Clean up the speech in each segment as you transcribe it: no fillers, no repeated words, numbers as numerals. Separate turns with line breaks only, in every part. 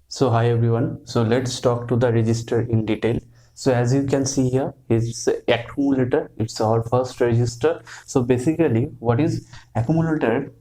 So hi everyone. So let's talk to the register in detail. So as you can see here, it's accumulator. It's our first register. So basically, what is accumulator?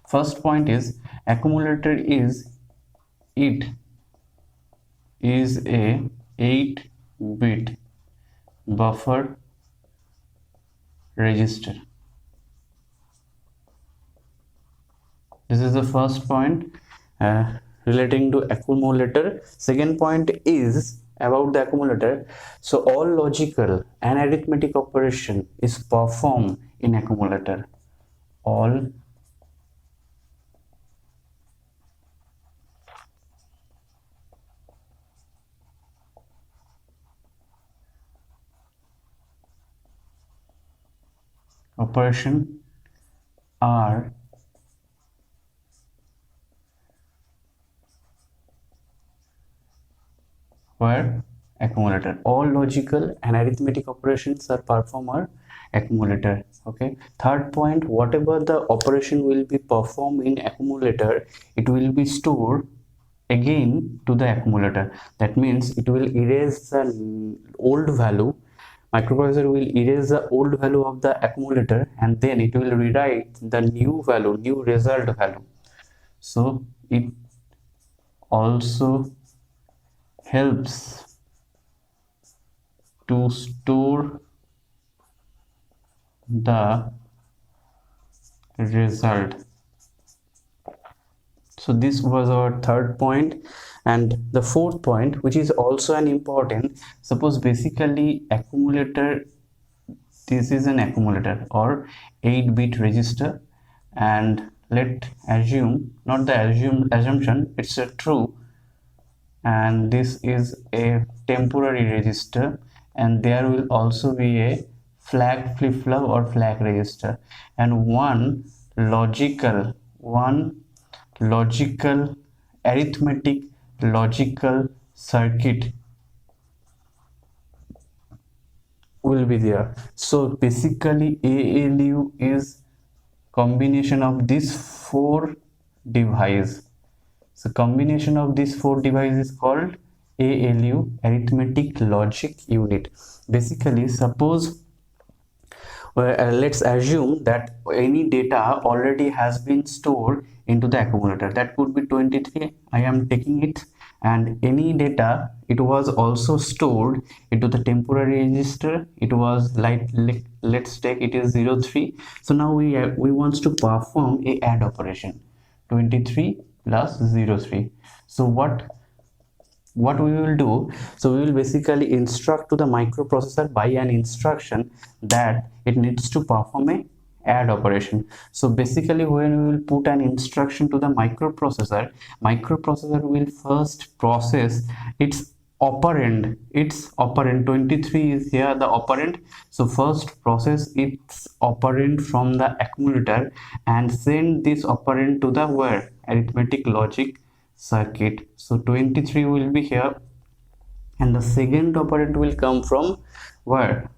First point is accumulator it is a 8-bit buffer register. This is the first point relating to accumulator. Second point is about the accumulator. So all logical and arithmetic operation is performed in accumulator. All operation are where accumulator. All logical and arithmetic operations are performed on accumulator. Okay. Third point, whatever the operation will be performed in accumulator, it will be stored again to the accumulator. That means it will erase the old value. Microprocessor will erase the old value of the accumulator and then it will rewrite the new value, new result value. So it also helps to store the result. So this was our third point. And the fourth point, which is also an important, suppose basically accumulator, this is an accumulator or 8-bit register, and let assume, not the assumption, it's a true, and this is a temporary register, and there will also be a flag flip-flop or flag register, and one logical arithmetic logical circuit will be there. So basically ALU is combination of these four devices. So combination of these four devices is called ALU, arithmetic logic unit. Basically, suppose let's assume that any data already has been stored into the accumulator. That could be 23. I am taking it, and any data it was also stored into the temporary register. It was like let's take it is 03. So now we wants to perform a add operation, 23 plus 03. So what we will do, so we will basically instruct to the microprocessor by an instruction that it needs to perform a add operation. So basically when we will put an instruction to the microprocessor will first process its operand 23 is here the operand. So first process its operand from the accumulator and send this operand to the where arithmetic logic circuit. So 23 will be here, and the second operand will come from where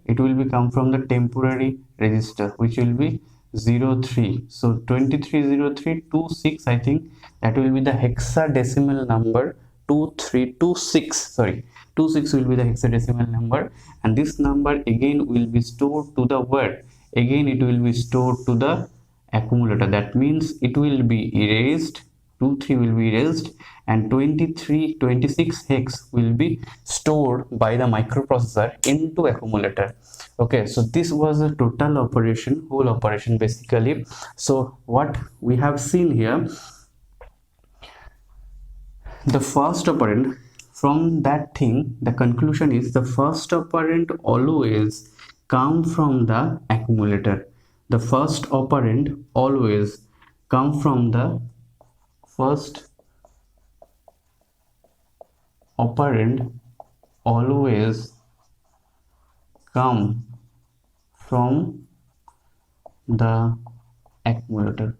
it will be come from the temporary register, which will be 03. So 230326, I think that will be the hexadecimal number. 2326, sorry, 26 will be the hexadecimal number, and this number again will be stored to the where, again it will be stored to the accumulator. That means it will be erased, 23 will be erased, and 26 hex will be stored by the microprocessor into accumulator. Okay, so this was a total operation, whole operation basically. So what we have seen here, the first operand, from that thing the conclusion is the first operand always come from the accumulator. The first operand always come from the first operand always come from the accumulator.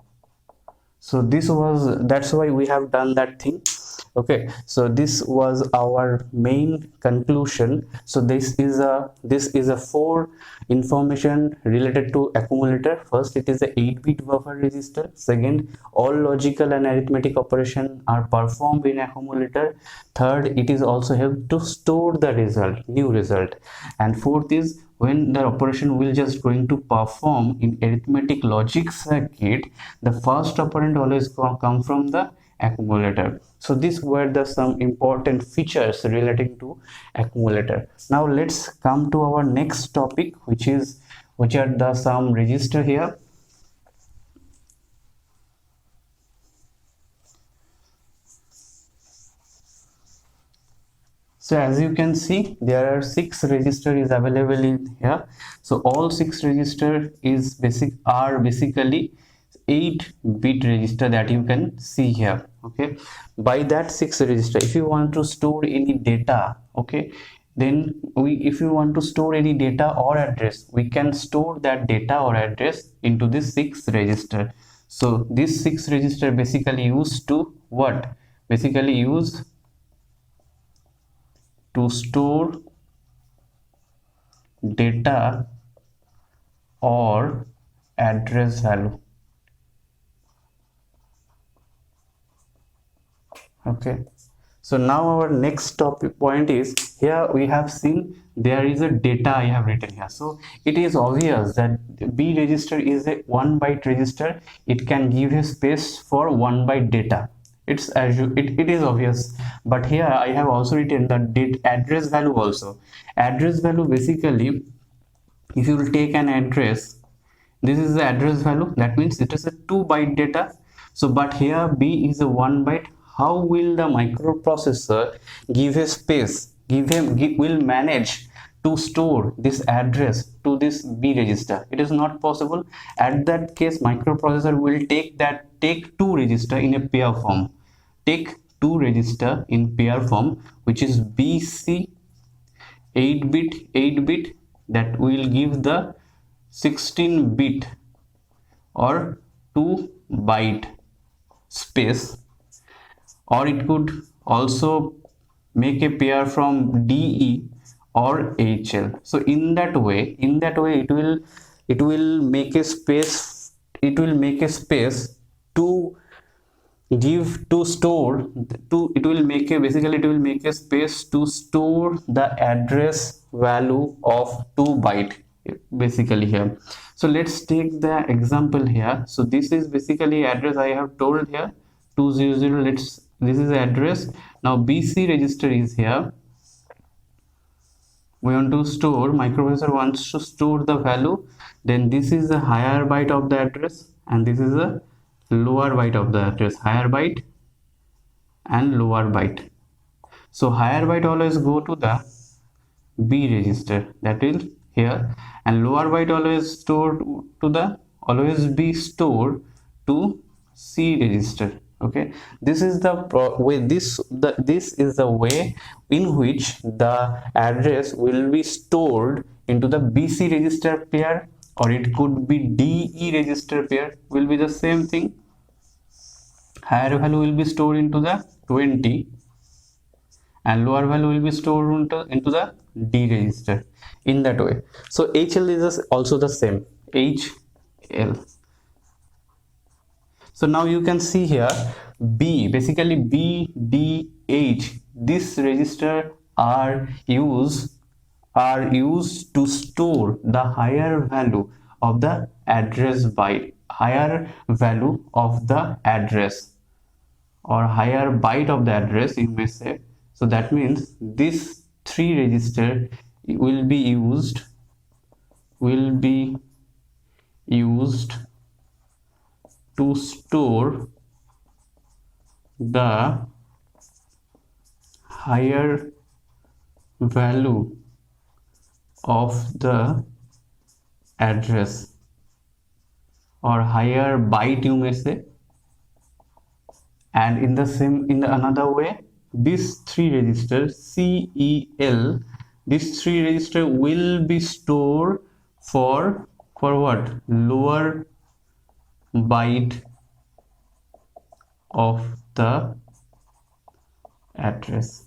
So this was, that's why we have done that thing. Okay, so this was our main conclusion. So this is a four information related to accumulator. First, it is a 8-bit buffer register. Second, all logical and arithmetic operation are performed in accumulator. Third, it is also help to store the result, new result. And fourth is when the operation will just going to perform in arithmetic logic circuit, the first operand always come from the accumulator. So these were the some important features relating to accumulator. Now let's come to our next topic, which are the some register here. So as you can see, there are 6 register is available in here. So all 6 register is basically 8-bit register that you can see here. Okay, by that 6 register, if you want to store any data, okay, then if you want to store any data or address, we can store that data or address into this 6 register. So this 6 register basically used to what? Basically use to store data or address value. Okay, so now our next topic point is, here we have seen there is a data I have written here. So it is obvious that B register is a 1 byte register. It can give a space for 1 byte data. It's as it is obvious, but here I have also written the date address value also. Address value basically, if you will take an address, this is the address value, that means it is a 2 byte data. So but here B is a 1 byte. How will the microprocessor give a space, will manage to store this address to this B register? It is not possible. At that case, microprocessor will take two register in a pair form, take two register in pair form, which is BC 8-bit that will give the 16-bit or 2 byte space, or it could also make a pair from DE or HL. So in that way it will make a space, to give to store to it will make a basically it will make a space to store the address value of 2 byte basically here. So let's take the example here. So this is basically address I have told here 200. This is the address. Now BC register is here. We want to store, microprocessor wants to store the value, then this is the higher byte of the address and this is the lower byte of the address, higher byte and lower byte. So higher byte always go to the B register, that is here, and lower byte always be stored to C register. Okay, this is the way this is the way in which the address will be stored into the BC register pair, or it could be DE register pair, will be the same thing. Higher value will be stored into the 20 and lower value will be stored into the D register in that way. So HL is also the same, HL. So now you can see here B, basically B, D, H, this register are used to store the higher value of the address byte, higher value of the address, or higher byte of the address you may say. So that means this 3 register will be used to store the higher value of the address, or higher byte you may say. And in the another way, this 3 register CEL, this 3 register will be stored for what? Lower byte of the address.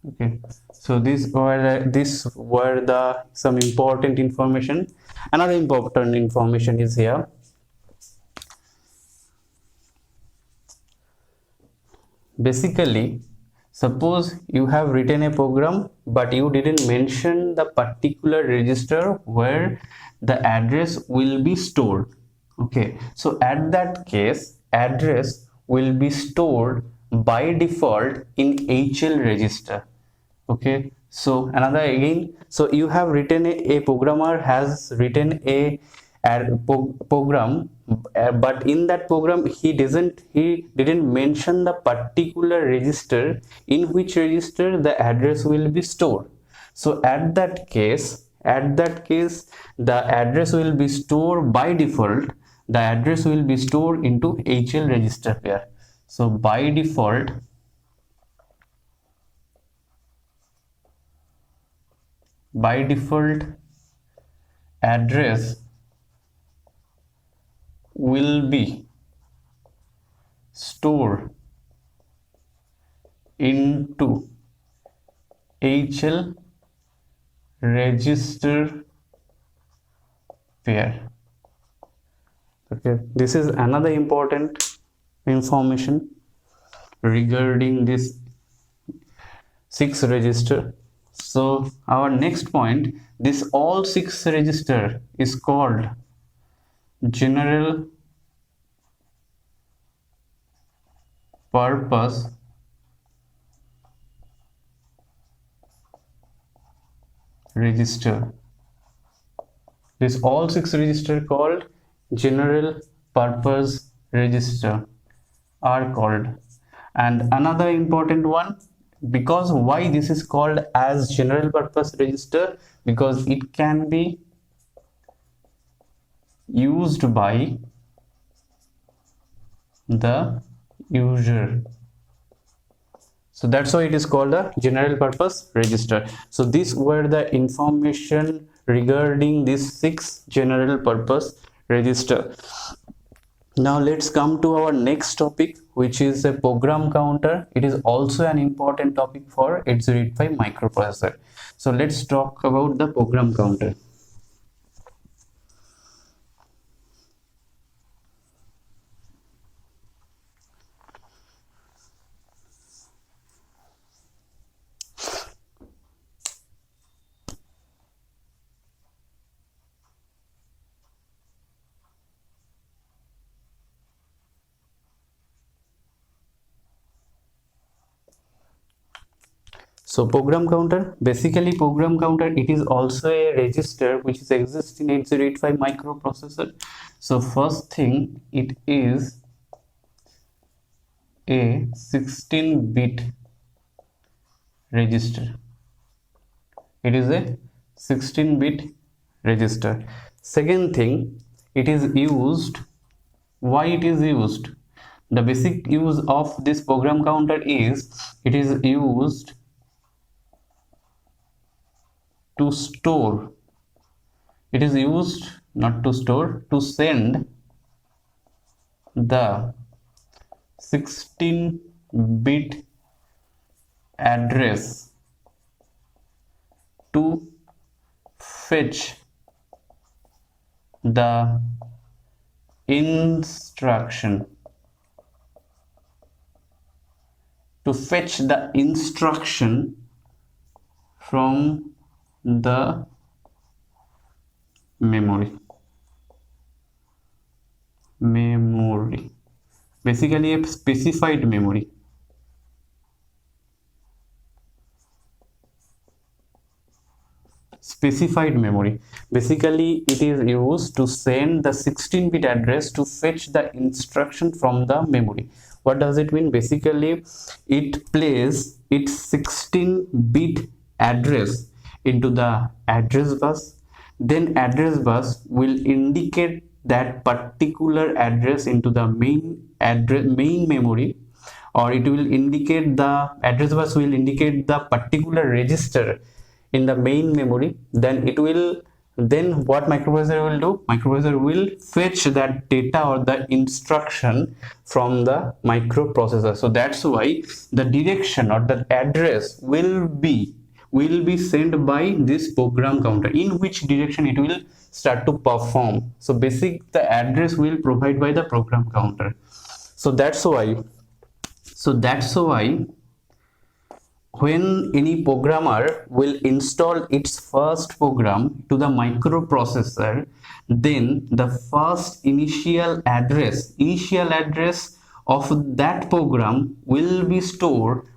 Okay, so these were the some important information. Another important information is here. Basically, suppose you have written a program but you didn't mention the particular register where the address will be stored. Okay, so at that case, address will be stored by default in HL register. Okay, so another again, so you have written a programmer has written a program, but in that program he didn't mention the particular register in which register the address will be stored. So at that case the address will be stored by default, the address will be stored into HL register pair. So by default address will be stored into HL register pair. Okay, this is another important information regarding this 6 register. So our next point, this all 6 register is called general purpose register. This all 6 register called general purpose register are called. And another important one, because why this is called as general purpose register, because it can be used by the user. So that's why it is called a general purpose register. So these were the information regarding these 6 general purpose register. Now let's come to our next topic, which is a program counter. It is also an important topic for 8085 microprocessor. So let's talk about the program counter. So program counter, basically program counter, it is also a register which is exists in 8085 microprocessor. So first thing, it is a 16-bit register. It is a 16-bit register. Second thing, it is used. Why it is used? The basic use of this program counter is it is used to store. It is used not to store, to send the 16-bit address to fetch the instruction from the memory. Basically a specified memory. Basically it is used to send the 16-bit address to fetch the instruction from the memory. What does it mean? Basically it places its 16-bit address into the address bus, then address bus will indicate that particular address into the main memory, or it will indicate the address bus will indicate the particular register in the main memory. Then it will then what microprocessor will do? Microprocessor will fetch that data or the instruction from the microprocessor. So that's why the direction or the address will be sent by this program counter, in which direction it will start to perform. So the address will provide by the program counter. So that's why when any programmer will install its first program to the microprocessor, then the first initial address of that program will be stored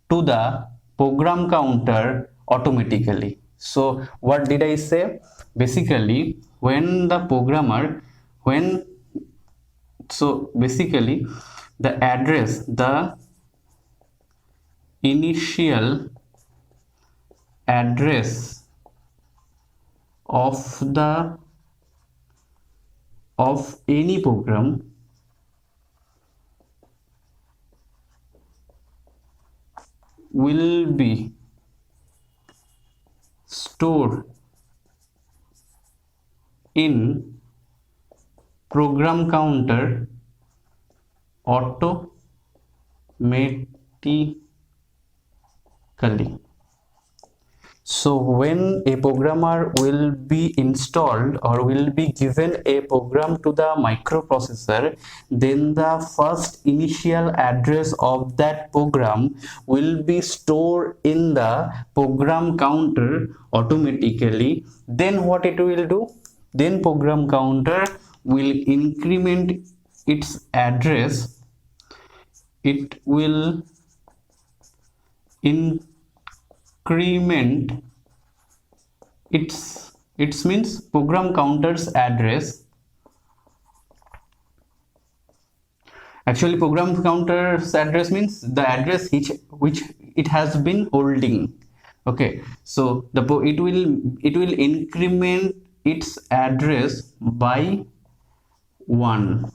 to the program counter automatically. So what did I say? Basically, when so basically the initial address of the of any program will be stored in program counter automatically. So when a programmer will be installed or will be given a program to the microprocessor, then the first initial address of that program will be stored in the program counter automatically. Then what it will do? Then program counter will increment its address. It will increment its means program counter's address. Actually, program counter's address means the address which it has been holding. Okay, so it will increment its address one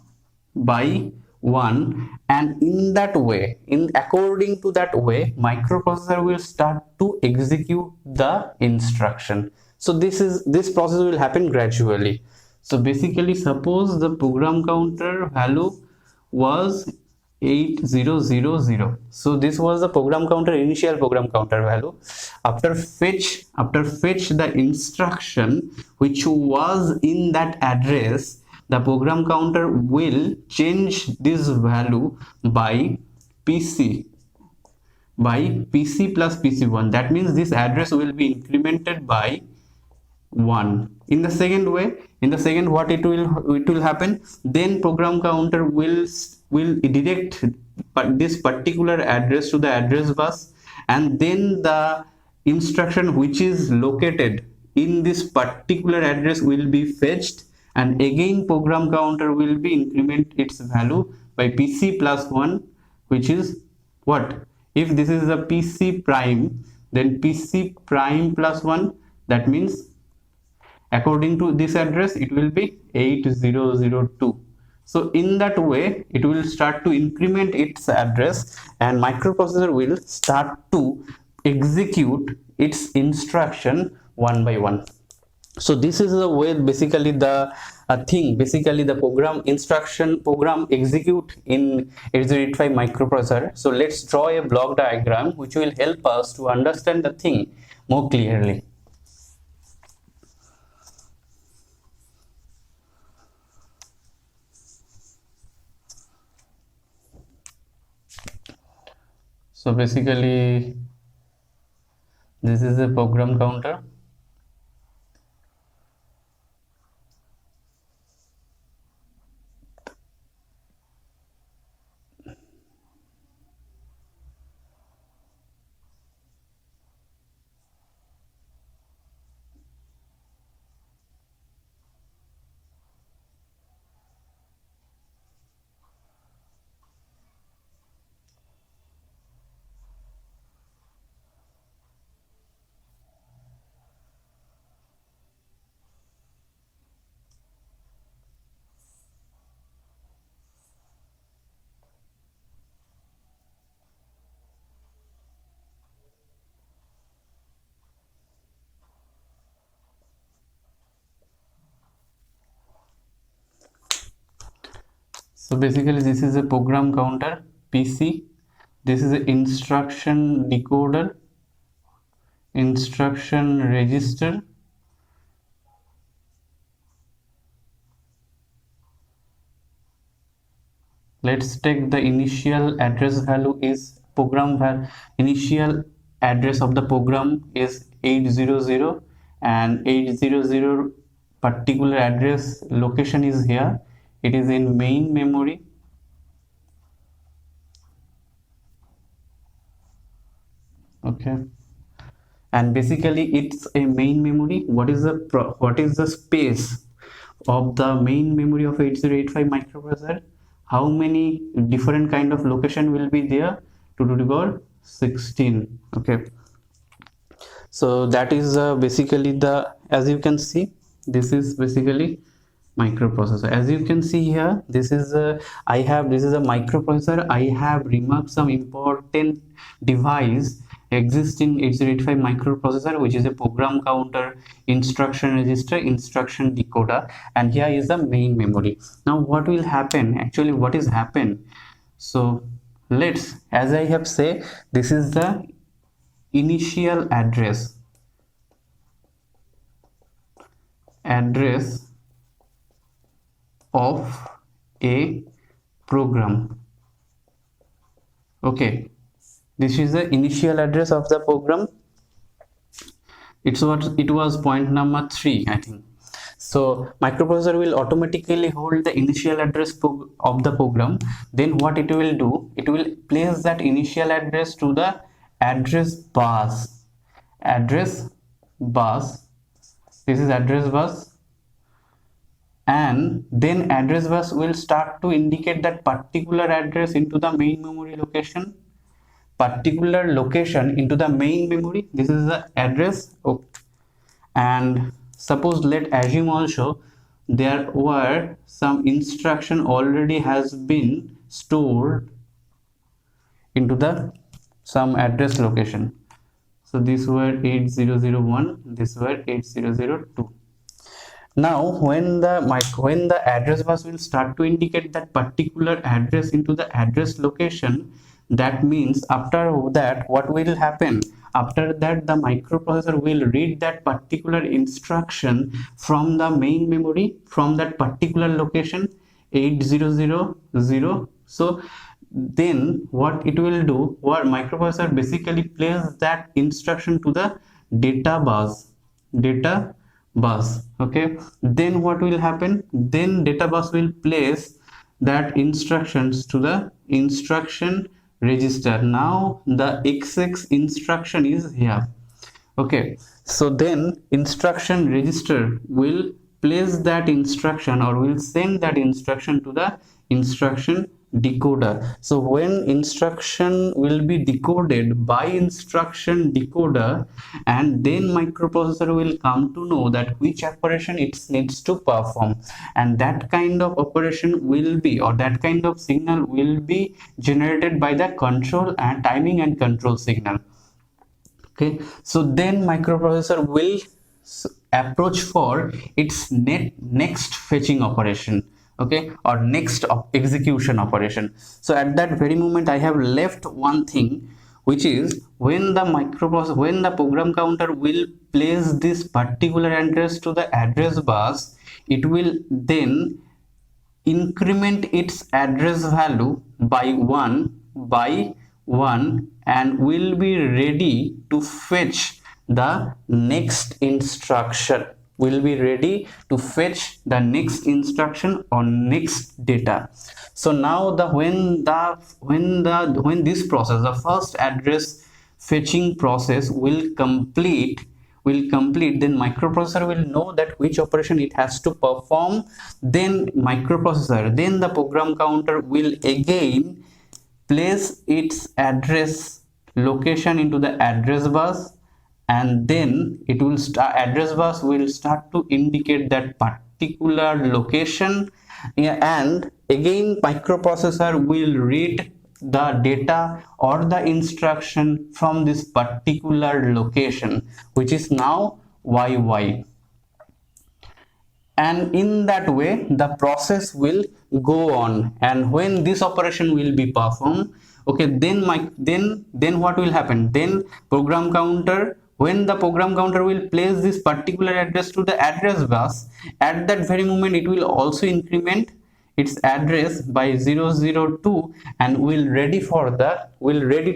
by one, and in that way, in according to that way, microprocessor will start to execute the instruction. So this process will happen gradually. So basically, suppose the program counter value was 8000. So this was the program counter, initial program counter value. After fetch the instruction which was in that address, the program counter will change this value by pc plus pc1. That means this address will be incremented by 1. In the second, what it will happen? Then program counter will direct this particular address to the address bus, and then the instruction which is located in this particular address will be fetched, and again program counter will be increment its value by pc plus 1, which is what? If this is a pc prime, then pc prime plus 1, that means according to this address it will be 8002. So in that way it will start to increment its address, and microprocessor will start to execute its instruction one by one. So this is the way basically the program execute in 8085 microprocessor. So let's draw a block diagram which will help us to understand the thing more clearly. So basically this is a program counter. So basically this is a program counter PC, this is an instruction decoder, instruction register. Let's take the initial address value is program value, initial address of the program is 800, and 800 particular address location is here, it is in main memory. Okay, and basically it's a main memory. What is the space of the main memory of 8085 microprocessor? How many different kind of location will be there? To the power 16. Okay, so that is basically the, as you can see, this is basically microprocessor. As you can see here, this is a, this is a microprocessor. I have remarked some important device exists in 8085 microprocessor, which is a program counter, instruction register, instruction decoder, and here is the main memory. Now what will happen, actually what is happen? So let's, as I have said, this is the initial address of a program. Okay, this is the initial address of the program. It's what it was, point number 3, I think. So microprocessor will automatically hold the initial address of the program. Then what it will do, it will place that initial address to the address bus. Address bus, this is address bus, and then address bus will start to indicate that particular address into the main memory location, particular location into the main memory. This is the address. Okay. And suppose let assume also there were some instruction already has been stored into the some address location. So these were 8001, these were 8002. Now when the address bus will start to indicate that particular address into the address location, that means after that what will happen? After that the microprocessor will read that particular instruction from the main memory from that particular location 8000. So then what it will do, what microprocessor basically places that instruction to the data bus. Okay, then what will happen? Then data bus will place that instructions to the instruction register. Now the XX instruction is here. Okay, so then instruction register will place that instruction or will send that instruction to the instruction decoder. So when instruction will be decoded by instruction decoder, and then microprocessor will come to know that which operation it needs to perform, and that kind of operation will be, or that kind of signal will be generated by the control and timing and control signal. Okay, so then microprocessor will approach for its next fetching operation, okay, or next execution operation. So at that very moment I have left one thing, which is when the program counter will place this particular address to the address bus, it will then increment its address value by one and will be ready to fetch the next instruction, or next data. So now when this process, the first address fetching process will complete, then microprocessor will know that which operation it has to perform. Then the program counter will again place its address location into the address bus, and then address bus will start to indicate that particular location. Yeah, and again microprocessor will read the data or the instruction from this particular location, which is now YY. and in that way the process will go on, and when this operation will be performed, okay, then then what will happen, then program counter, when the program counter will place this particular address to the address bus, at that very moment it will also increment its address by 002 and will ready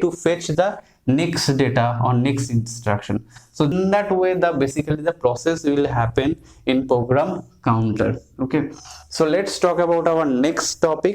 to fetch the next data or next instruction. So in that way the basically the process will happen in program counter. Okay, so let's talk about our next topic.